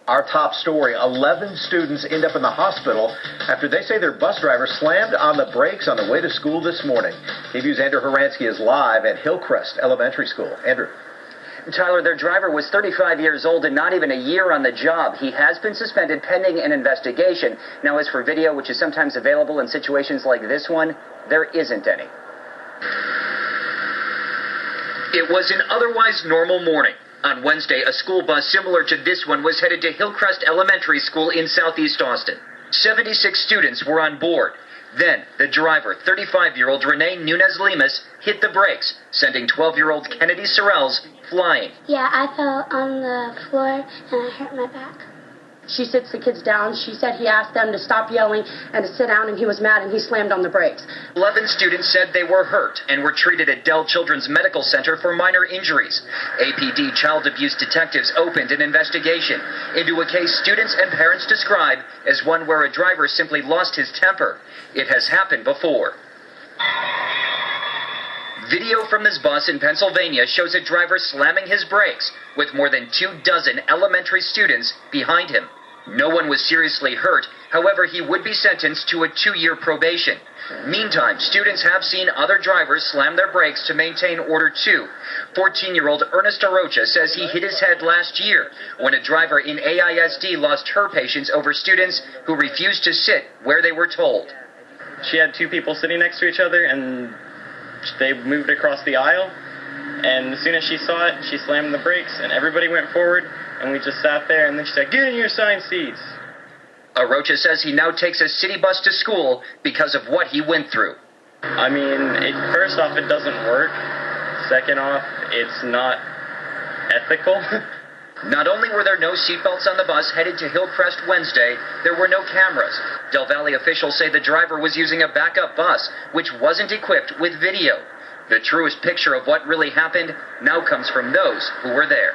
Our top story, 11 students end up in the hospital after they say their bus driver slammed on the brakes on the way to school this morning. KVU's Andrew Horansky is live at Hillcrest Elementary School. Andrew. Tyler, their driver was 35 years old and not even a year on the job. He has been suspended pending an investigation. Now, as for video, which is sometimes available in situations like this one, there isn't any. It was an otherwise normal morning. On Wednesday, a school bus similar to this one was headed to Hillcrest Elementary School in southeast Austin. 76 students were on board. Then, the driver, 35-year-old Renee Nunez-Lemus, hit the brakes, sending 12-year-old Kennedy Sorrells flying. Yeah, I fell on the floor and I hurt my back. She sits the kids down. She said he asked them to stop yelling and to sit down, and he was mad and he slammed on the brakes. 11 students said they were hurt and were treated at Dell Children's Medical Center for minor injuries. APD child abuse detectives opened an investigation into a case students and parents describe as one where a driver simply lost his temper. It has happened before. Video from this bus in Pennsylvania shows a driver slamming his brakes with more than 24 elementary students behind him. No one was seriously hurt. However, he would be sentenced to a 2-year probation. Meantime, students have seen other drivers slam their brakes to maintain order too. 14-year-old Ernest Arocha says he hit his head last year when a driver in AISD lost her patience over students who refused to sit where they were told. She had two people sitting next to each other, and they moved across the aisle, and as soon as she saw it, she slammed the brakes, and everybody went forward, and we just sat there, and then she said, "Get in your assigned seats." Arocha says he now takes a city bus to school because of what he went through. I mean, first off, it doesn't work. Second off, it's not ethical. Not only were there no seatbelts on the bus headed to Hillcrest Wednesday, there were no cameras. Del Valle officials say the driver was using a backup bus, which wasn't equipped with video. The truest picture of what really happened now comes from those who were there.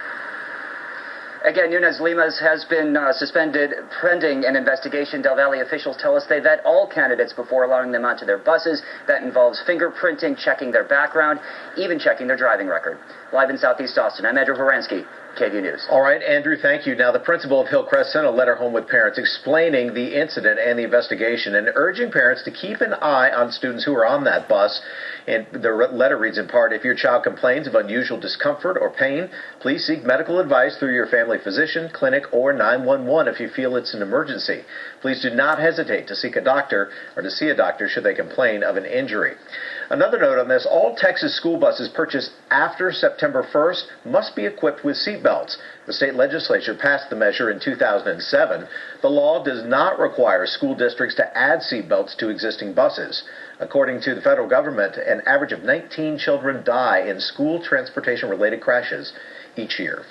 Again, Nunez-Lemus has been suspended pending an investigation. Del Valle officials tell us they vet all candidates before allowing them onto their buses. That involves fingerprinting, checking their background, even checking their driving record. Live in Southeast Austin, I'm Andrew Horansky, KVU News. All right, Andrew, thank you. Now, the principal of Hillcrest sent a letter home with parents explaining the incident and the investigation and urging parents to keep an eye on students who are on that bus. And the letter reads in part, if your child complains of unusual discomfort or pain, please seek medical advice through your family physician, clinic, or 911 if you feel it's an emergency. Please do not hesitate to seek a doctor or to see a doctor should they complain of an injury. Another note on this, all Texas school buses purchased after September 1st must be equipped with seat belts. The state legislature passed the measure in 2007. The law does not require school districts to add seat belts to existing buses. According to the federal government, an average of 19 children die in school transportation-related crashes each year.